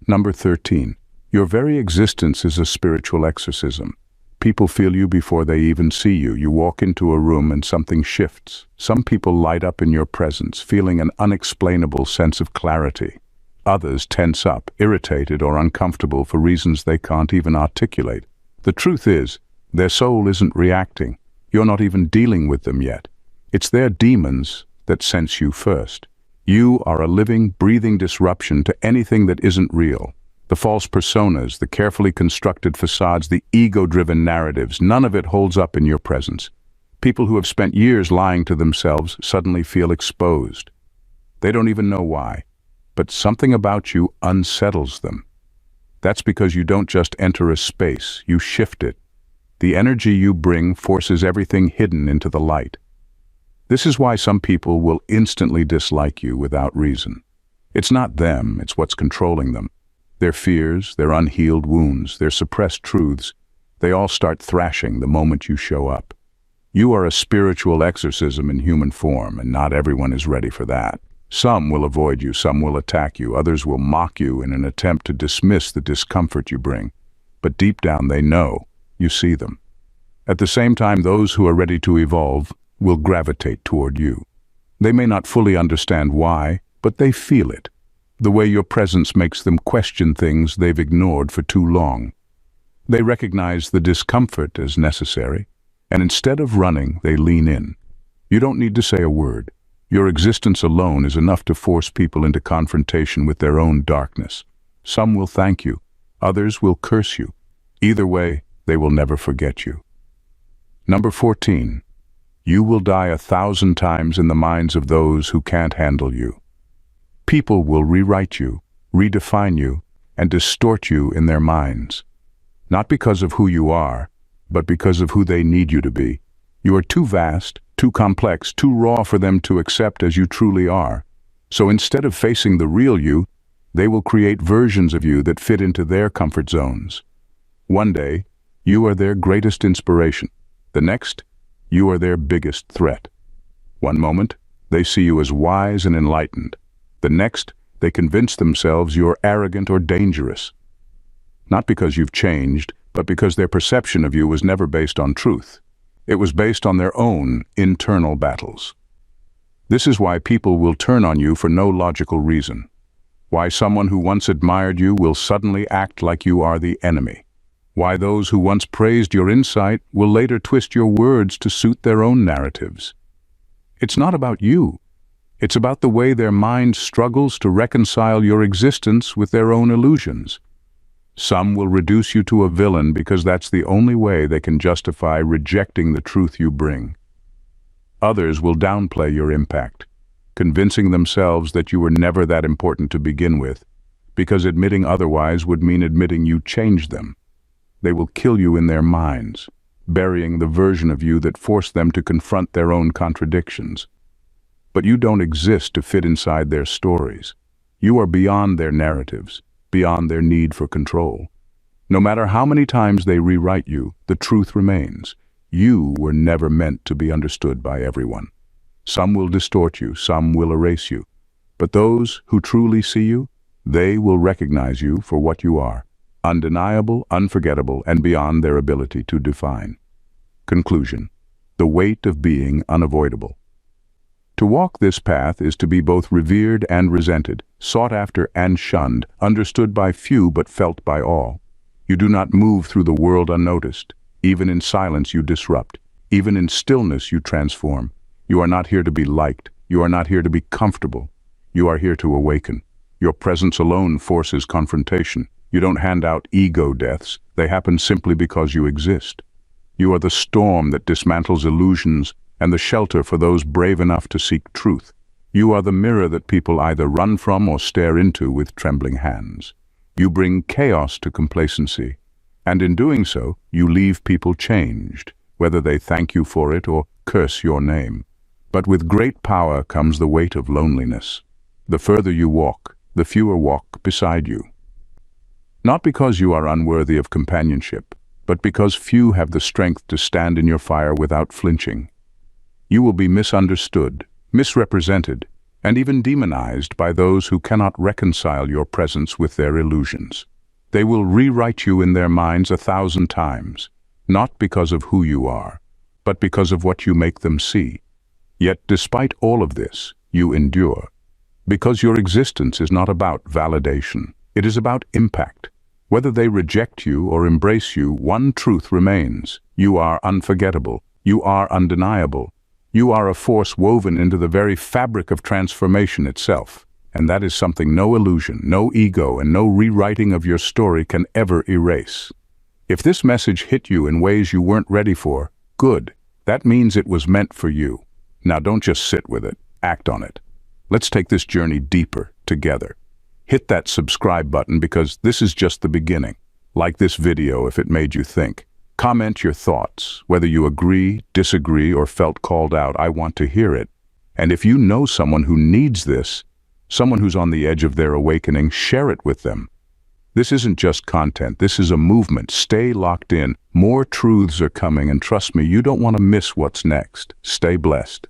Speaker 1: Number 13. Your very existence is a spiritual exorcism. People feel you before they even see you. You walk into a room and something shifts. Some people light up in your presence, feeling an unexplainable sense of clarity. Others tense up, irritated or uncomfortable for reasons they can't even articulate. The truth is, their soul isn't reacting. You're not even dealing with them yet. It's their demons that sense you first. You are a living, breathing disruption to anything that isn't real. The false personas, the carefully constructed facades, the ego-driven narratives, none of it holds up in your presence. People who have spent years lying to themselves suddenly feel exposed. They don't even know why, but something about you unsettles them. That's because you don't just enter a space, you shift it. The energy you bring forces everything hidden into the light. This is why some people will instantly dislike you without reason. It's not them, it's what's controlling them. Their fears, their unhealed wounds, their suppressed truths, they all start thrashing the moment you show up. You are a spiritual exorcism in human form, and not everyone is ready for that. Some will avoid you, some will attack you, others will mock you in an attempt to dismiss the discomfort you bring. But deep down they know you see them. At the same time, those who are ready to evolve will gravitate toward you. They may not fully understand why, but they feel it. The way your presence makes them question things they've ignored for too long. They recognize the discomfort as necessary, and instead of running, they lean in. You don't need to say a word. Your existence alone is enough to force people into confrontation with their own darkness. Some will thank you, others will curse you. Either way, they will never forget you. Number 14. You will die 1,000 times in the minds of those who can't handle you. People will rewrite you, redefine you, and distort you in their minds. Not because of who you are, but because of who they need you to be. You are too vast, too complex, too raw for them to accept as you truly are. So instead of facing the real you, they will create versions of you that fit into their comfort zones. One day, you are their greatest inspiration. The next, you are their biggest threat. One moment, they see you as wise and enlightened. The next, they convince themselves you're arrogant or dangerous. Not because you've changed, but because their perception of you was never based on truth. It was based on their own internal battles. This is why people will turn on you for no logical reason. Why someone who once admired you will suddenly act like you are the enemy. Why those who once praised your insight will later twist your words to suit their own narratives. It's not about you. It's about the way their mind struggles to reconcile your existence with their own illusions. Some will reduce you to a villain because that's the only way they can justify rejecting the truth you bring. Others will downplay your impact, convincing themselves that you were never that important to begin with, because admitting otherwise would mean admitting you changed them. They will kill you in their minds, burying the version of you that forced them to confront their own contradictions. But you don't exist to fit inside their stories. You are beyond their narratives, beyond their need for control. No matter how many times they rewrite you, the truth remains. You were never meant to be understood by everyone. Some will distort you, some will erase you. But those who truly see you, they will recognize you for what you are, undeniable, unforgettable, and beyond their ability to define. Conclusion. The weight of being unavoidable. To walk this path is to be both revered and resented, sought after and shunned, understood by few but felt by all. You do not move through the world unnoticed. Even in silence you disrupt. Even in stillness you transform. You are not here to be liked. You are not here to be comfortable. You are here to awaken. Your presence alone forces confrontation. You don't hand out ego deaths. They happen simply because you exist. You are the storm that dismantles illusions and the shelter for those brave enough to seek truth. You are the mirror that people either run from or stare into with trembling hands. You bring chaos to complacency, and in doing so, you leave people changed, whether they thank you for it or curse your name. But with great power comes the weight of loneliness. The further you walk, the fewer walk beside you. Not because you are unworthy of companionship, but because few have the strength to stand in your fire without flinching. You will be misunderstood, misrepresented, and even demonized by those who cannot reconcile your presence with their illusions. They will rewrite you in their minds 1,000 times, not because of who you are, but because of what you make them see. Yet despite all of this, you endure. Because your existence is not about validation, it is about impact. Whether they reject you or embrace you, one truth remains. You are unforgettable. You are undeniable. You are a force woven into the very fabric of transformation itself. And that is something no illusion, no ego, and no rewriting of your story can ever erase. If this message hit you in ways you weren't ready for, good. That means it was meant for you. Now don't just sit with it, act on it. Let's take this journey deeper, together. Hit that subscribe button because this is just the beginning. Like this video if it made you think. Comment your thoughts, whether you agree, disagree, or felt called out. I want to hear it. And if you know someone who needs this, someone who's on the edge of their awakening, share it with them. This isn't just content, this is a movement. Stay locked in. More truths are coming, and trust me, you don't want to miss what's next. Stay blessed.